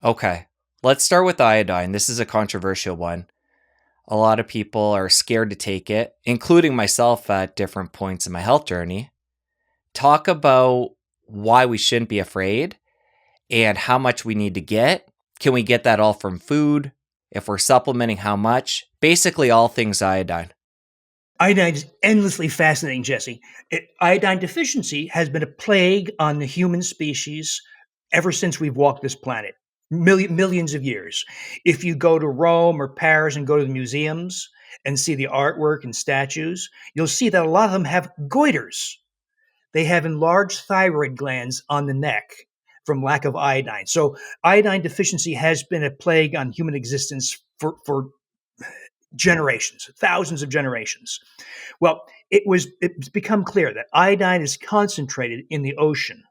Okay, let's start with iodine. This is a controversial one. A lot of people are scared to take it, including myself at different points in my health journey. Talk about why we shouldn't be afraid and how much we need to get. Can we get that all from food? If we're supplementing, how much? Basically, all things iodine. Iodine is endlessly fascinating, Jesse. Iodine deficiency has been a plague on the human species ever since we've walked this planet, millions of years. If you go to Rome or Paris and go to the museums and see the artwork and statues, you'll see that a lot of them have goiters. They have enlarged thyroid glands on the neck from lack of iodine. So, iodine deficiency has been a plague on human existence for generations, thousands of generations. Well, it's become clear that iodine is concentrated in the ocean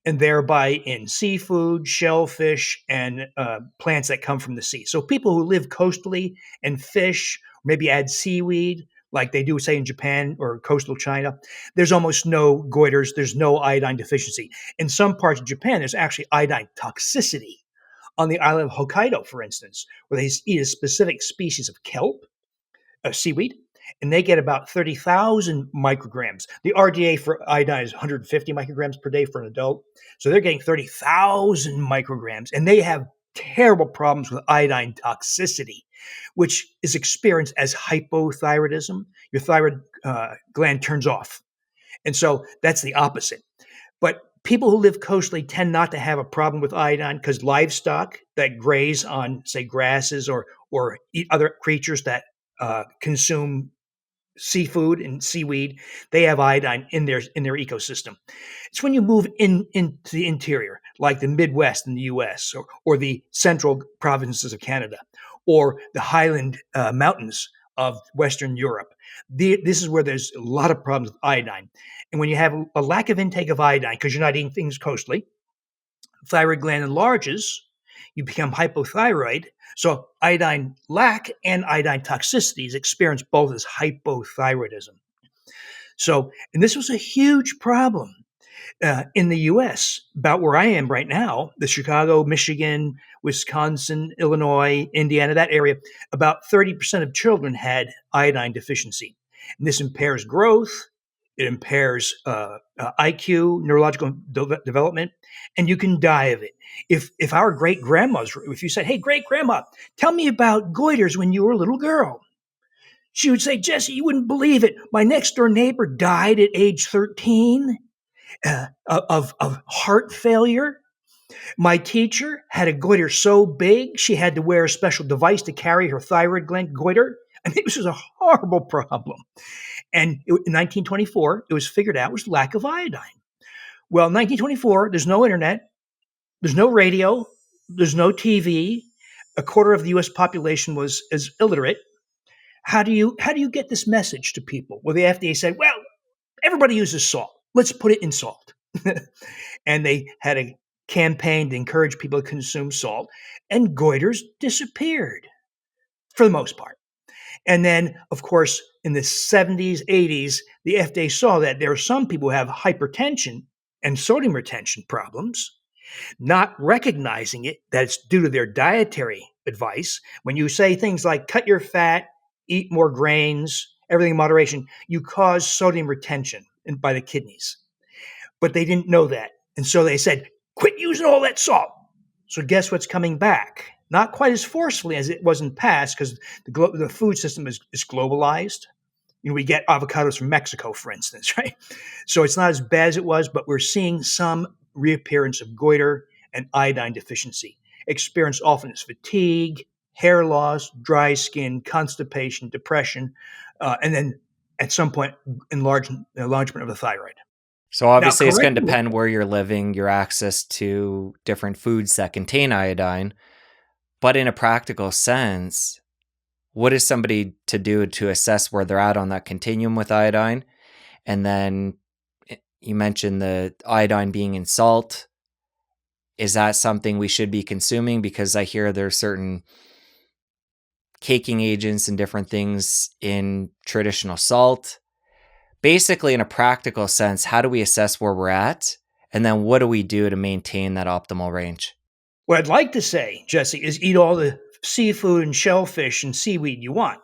and thereby in seafood, shellfish, and plants that come from the sea. So people who live coastally and fish, maybe add seaweed, like they do, say, in Japan or coastal China, there's almost no goiters, there's no iodine deficiency. In some parts of Japan, there's actually iodine toxicity. On the island of Hokkaido, for instance, where they eat a specific species of kelp, seaweed, and they get about 30,000 micrograms. The RDA for iodine is 150 micrograms per day for an adult. So they're getting 30,000 micrograms, and they have terrible problems with iodine toxicity, which is experienced as hypothyroidism. Your thyroid gland turns off. And so that's the opposite. But people who live coastally tend not to have a problem with iodine because livestock that graze on, say, grasses or eat other creatures that consume seafood and seaweed, they have iodine in their ecosystem. It's when you move into the interior, like the Midwest in the U.S. or the central provinces of Canada, or the Highland mountains of Western Europe. This is where there's a lot of problems with iodine. And when you have a lack of intake of iodine because you're not eating things coastally, thyroid gland enlarges, you become hypothyroid. So iodine lack and iodine toxicity is experienced both as hypothyroidism. So, and this was a huge problem in the US, about where I am right now, the Chicago, Michigan, Wisconsin, Illinois, Indiana, that area, about 30% of children had iodine deficiency. And this impairs growth, it impairs IQ, neurological development, and you can die of it. If our great grandmas, if you said, "Hey, great grandma, tell me about goiters when you were a little girl," she would say, "Jesse, you wouldn't believe it. My next door neighbor died at age 13 of heart failure. My teacher had a goiter so big she had to wear a special device to carry her thyroid gland goiter." I mean, this was a horrible problem. And in 1924, it was figured out it was lack of iodine. Well, in 1924, there's no internet, there's no radio, there's no TV. A quarter of the U.S. population is illiterate. How do you get this message to people? Well, the FDA said, well, everybody uses salt. Let's put it in salt. And they had a campaign to encourage people to consume salt, and goiters disappeared for the most part. And then, of course, in the 70s, 80s, the FDA saw that there are some people who have hypertension and sodium retention problems, not recognizing it, that it's due to their dietary advice. When you say things like cut your fat, eat more grains, everything in moderation, you cause sodium retention by the kidneys. But they didn't know that. And so they said, quit using all that salt. So guess what's coming back? Not quite as forcefully as it was in the past, because the food system is globalized. You know, we get avocados from Mexico, for instance, right? So it's not as bad as it was, but we're seeing some reappearance of goiter and iodine deficiency. Experienced often as fatigue, hair loss, dry skin, constipation, depression, and then at some point, enlargement of the thyroid. So Now, obviously, it's going to correct. depend where you're living, your access to different foods that contain iodine. But in a practical sense, what is somebody to do to assess where they're at on that continuum with iodine? And then you mentioned the iodine being in salt. Is that something we should be consuming? Because I hear there's certain caking agents and different things in traditional salt. Basically, in a practical sense, how do we assess where we're at? And then what do we do to maintain that optimal range? What I'd like to say, Jesse, is eat all the seafood and shellfish and seaweed you want.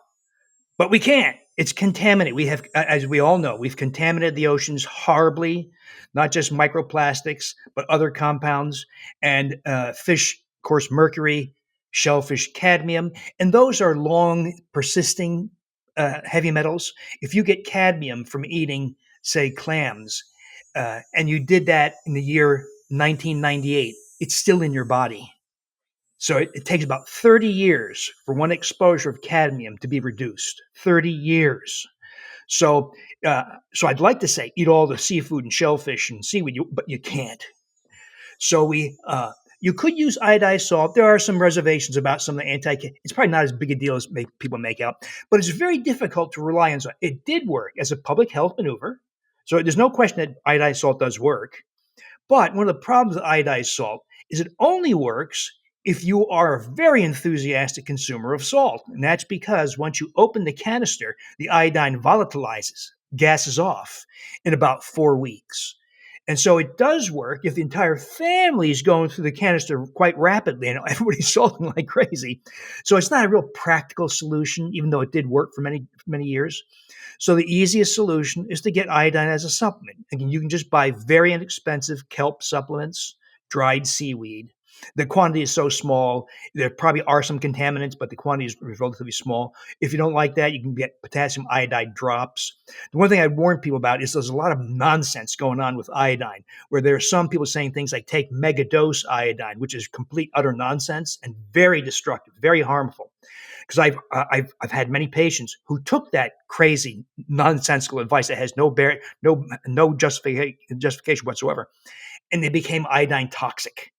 But we can't. It's contaminated. We have, as we all know, we've contaminated the oceans horribly, not just microplastics, but other compounds and fish, of course, mercury, shellfish, cadmium. And those are long persisting heavy metals. If you get cadmium from eating, say, clams, and you did that in the year 1998, it's still in your body. So it takes about 30 years for one exposure of cadmium to be reduced. 30 years. So, so I'd like to say eat all the seafood and shellfish and seaweed, but you can't. So you could use iodized salt. There are some reservations about some of the anti. It's probably not as big a deal as people make out, but it's very difficult to rely on salt. It did work as a public health maneuver, so there's no question that iodized salt does work. But one of the problems with iodized salt is it only works if you are a very enthusiastic consumer of salt. And that's because once you open the canister, the iodine volatilizes, gases off in about 4 weeks. And so it does work if the entire family is going through the canister quite rapidly and everybody's salting like crazy. So it's not a real practical solution, even though it did work for many years. So the easiest solution is to get iodine as a supplement. Again, you can just buy very inexpensive kelp supplements, dried seaweed. The quantity is so small. There probably are some contaminants, but the quantity is relatively small. If you don't like that, you can get potassium iodide drops. The one thing I warn people about is there's a lot of nonsense going on with iodine, where there are some people saying things like take megadose iodine, which is complete utter nonsense and very destructive, very harmful. Because I've had many patients who took that crazy nonsensical advice that has no justification whatsoever, and they became iodine toxic.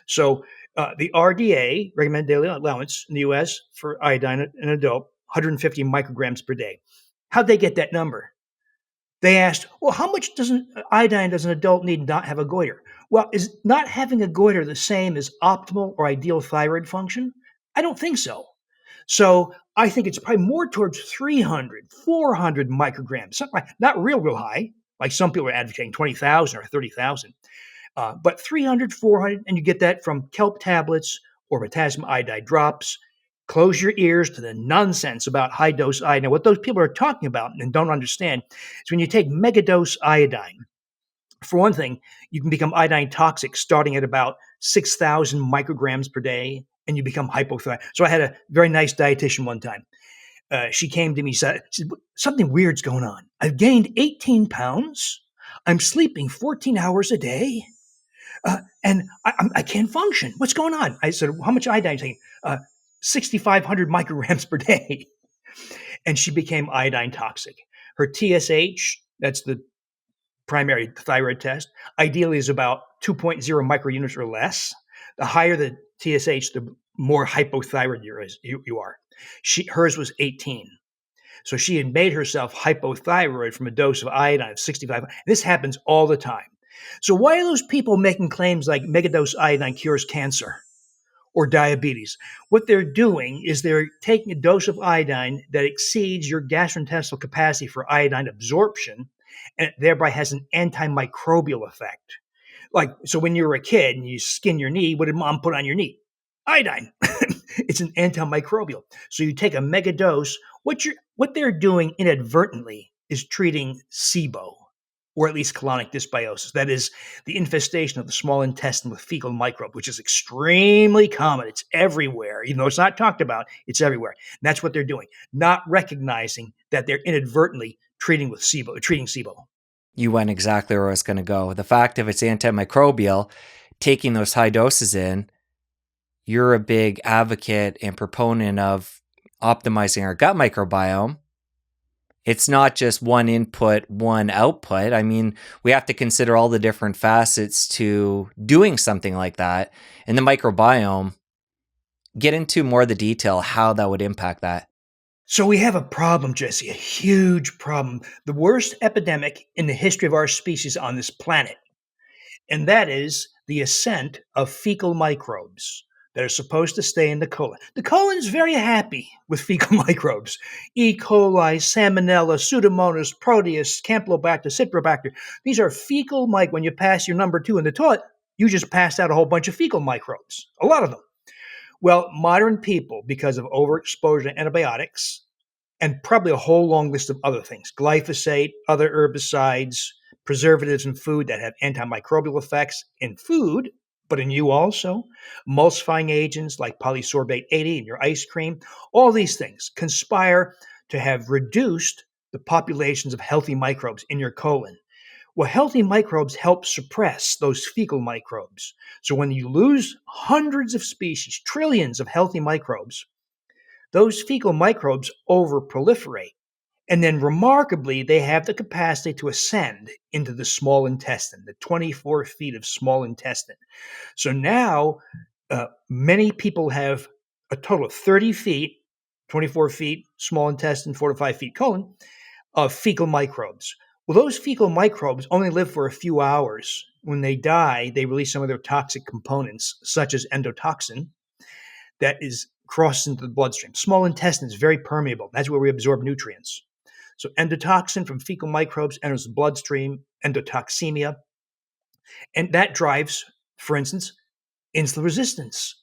So the RDA, recommended daily allowance in the U.S. for iodine in an adult, 150 micrograms per day. How'd they get that number? They asked, well, how much iodine does an adult need not have a goiter? Well, is not having a goiter the same as optimal or ideal thyroid function? I don't think so. So I think it's probably more towards 300, 400 micrograms, something like not real high, like some people are advocating 20,000 or 30,000, but 300, 400, and you get that from kelp tablets or potassium iodide drops. Close your ears to the nonsense about high dose iodine. Now, what those people are talking about and don't understand is when you take megadose iodine, for one thing, you can become iodine toxic starting at about 6,000 micrograms per day, and you become hypothyroid. So I had a very nice dietitian one time. She came to me and said, something weird's going on. I've gained 18 pounds. I'm sleeping 14 hours a day. And I can't function. What's going on? I said, how much iodine are you taking? 6,500 micrograms per day. And she became iodine toxic. Her TSH, that's the primary thyroid test, ideally is about 2.0 microunits or less. The higher the TSH, the more hypothyroid you are. Hers was 18. So she had made herself hypothyroid from a dose of iodine of 65. This happens all the time. So why are those people making claims like megadose iodine cures cancer or diabetes? What they're doing is they're taking a dose of iodine that exceeds your gastrointestinal capacity for iodine absorption, and it thereby has an antimicrobial effect. Like, so when you were a kid and you skin your knee, what did mom put on your knee? Iodine. It's an antimicrobial. So you take a mega dose. What they're doing inadvertently is treating SIBO, or at least colonic dysbiosis. That is the infestation of the small intestine with fecal microbe, which is extremely common. It's everywhere. Even though it's not talked about, it's everywhere. And that's what they're doing, not recognizing that they're inadvertently treating SIBO. You went exactly where I was going to go. The fact of it's antimicrobial, taking those high doses in, you're a big advocate and proponent of optimizing our gut microbiome. It's not just one input, one output. I mean, we have to consider all the different facets to doing something like that. And the microbiome, get into more of the detail, how that would impact that. So we have a problem, Jesse, a huge problem, the worst epidemic in the history of our species on this planet. And that is the ascent of fecal microbes that are supposed to stay in the colon. The colon is very happy with fecal microbes. E. coli, Salmonella, Pseudomonas, Proteus, Campylobacter, Citrobacter. These are fecal when you pass your number 2 in the toilet, You just passed out a whole bunch of fecal microbes, a lot of them. Well, modern people, because of overexposure to antibiotics, and probably a whole long list of other things, glyphosate, other herbicides, preservatives in food that have antimicrobial effects in food, but in you also, emulsifying agents like polysorbate 80 in your ice cream, all these things conspire to have reduced the populations of healthy microbes in your colon. Well, healthy microbes help suppress those fecal microbes. So when you lose hundreds of species, trillions of healthy microbes, those fecal microbes overproliferate. And then remarkably, they have the capacity to ascend into the small intestine, the 24 feet of small intestine. So now many people have a total of 30 feet, 24 feet, small intestine, 4 to 5 feet colon, of fecal microbes. Well, those fecal microbes only live for a few hours. When they die, they release some of their toxic components, such as endotoxin, that is crossed into the bloodstream. Small intestine is very permeable. That's where we absorb nutrients. So endotoxin from fecal microbes enters the bloodstream, endotoxemia, and that drives, for instance, insulin resistance,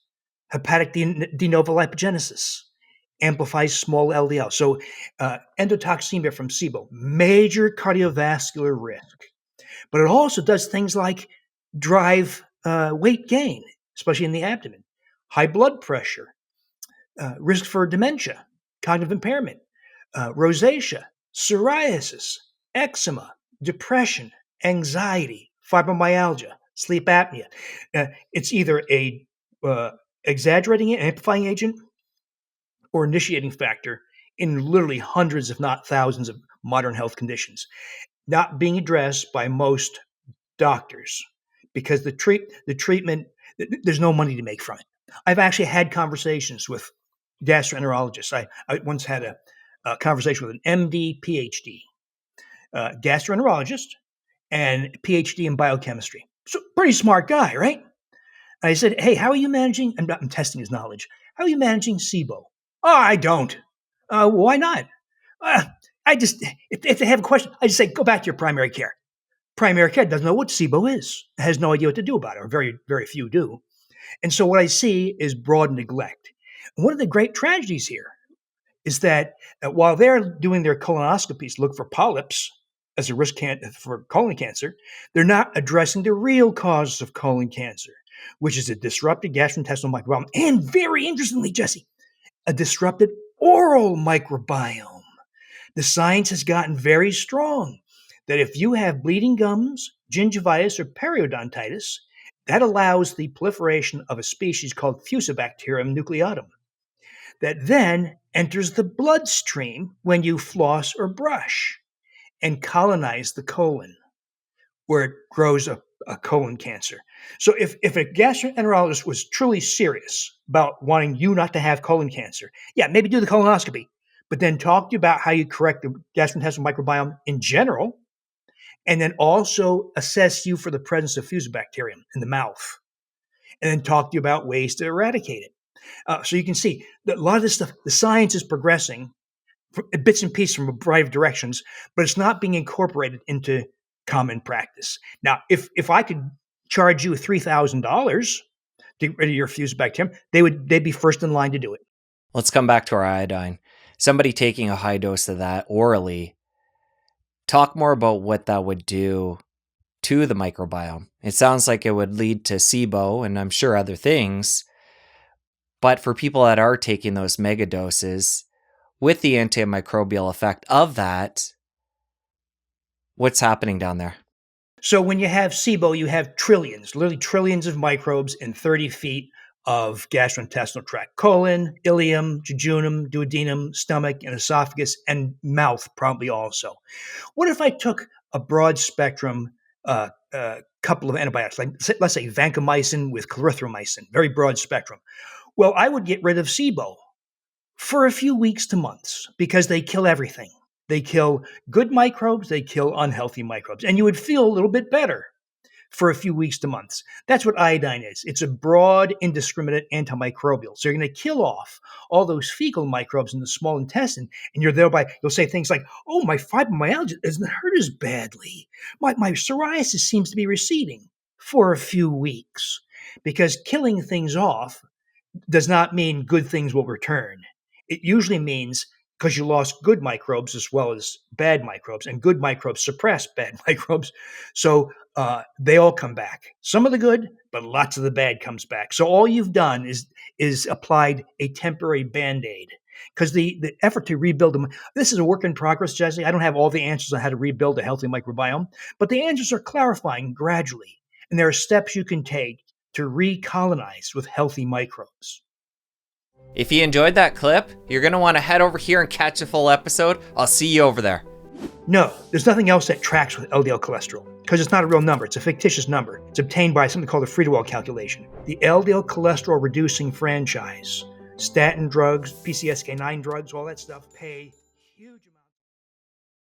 hepatic de novo lipogenesis, amplifies small LDL. So endotoxemia from SIBO, major cardiovascular risk. But it also does things like drive weight gain, especially in the abdomen, high blood pressure, risk for dementia, cognitive impairment, rosacea, psoriasis, eczema, depression, anxiety, fibromyalgia, sleep apnea. It's either a exaggerating amplifying agent or initiating factor in literally hundreds, if not thousands, of modern health conditions, not being addressed by most doctors because the treatment, there's no money to make from it. I've actually had conversations with gastroenterologists. I once had a conversation with an MD, PhD, gastroenterologist, and PhD in biochemistry. So pretty smart guy, right? I said, "Hey, how are you managing?" I'm testing his knowledge. How are you managing SIBO? Oh, I don't. Why not? Uh, I just, if they have a question, I just say, go back to your primary care. Primary care doesn't know what SIBO is, has no idea what to do about it, or very, very few do. And so what I see is broad neglect. And one of the great tragedies here is that while they're doing their colonoscopies to look for polyps as a risk for colon cancer, they're not addressing the real causes of colon cancer, which is a disrupted gastrointestinal microbiome. And very interestingly, Jesse, a disrupted oral microbiome. The science has gotten very strong that if you have bleeding gums, gingivitis, or periodontitis, that allows the proliferation of a species called Fusobacterium nucleatum that then enters the bloodstream when you floss or brush and colonize the colon, where it grows a colon cancer. So if a gastroenterologist was truly serious about wanting you not to have colon cancer, yeah, maybe do the colonoscopy, but then talk to you about how you correct the gastrointestinal microbiome in general, and then also assess you for the presence of Fusobacterium in the mouth, and then talk to you about ways to eradicate it. So you can see that a lot of this stuff, the science is progressing bits and pieces from a variety of directions, but it's not being incorporated into common practice. Now, if I could charge you $3,000 to get rid of your Fusobacterium, they'd be first in line to do it. Let's come back to our iodine. Somebody taking a high dose of that orally, talk more about what that would do to the microbiome. It sounds like it would lead to SIBO and I'm sure other things. But for people that are taking those mega doses, with the antimicrobial effect of that, what's happening down there? So when you have SIBO, you have trillions, literally trillions of microbes in 30 feet of gastrointestinal tract: colon, ileum, jejunum, duodenum, stomach, and esophagus, and mouth probably also. What if I took a broad spectrum couple of antibiotics, like let's say vancomycin with clarithromycin, very broad spectrum? Well, I would get rid of SIBO for a few weeks to months because they kill everything. They kill good microbes, they kill unhealthy microbes, and you would feel a little bit better for a few weeks to months. That's what iodine is. It's a broad, indiscriminate antimicrobial. So you're going to kill off all those fecal microbes in the small intestine, and you'll say things like, "Oh, my fibromyalgia doesn't hurt as badly. My psoriasis seems to be receding." for a few weeks, because killing things off does not mean good things will return. It usually means because you lost good microbes as well as bad microbes, and good microbes suppress bad microbes. So they all come back. Some of the good, but lots of the bad comes back. So all you've done is applied a temporary band-aid. Because the effort to rebuild them, this is a work in progress, Jesse. I don't have all the answers on how to rebuild a healthy microbiome, but the answers are clarifying gradually. And there are steps you can take to recolonize with healthy microbes. If you enjoyed that clip, you're going to want to head over here and catch a full episode. I'll see you over there. No, there's nothing else that tracks with LDL cholesterol because it's not a real number. It's a fictitious number. It's obtained by something called the Friedewald calculation. The LDL cholesterol reducing franchise, statin drugs, PCSK9 drugs, all that stuff pay huge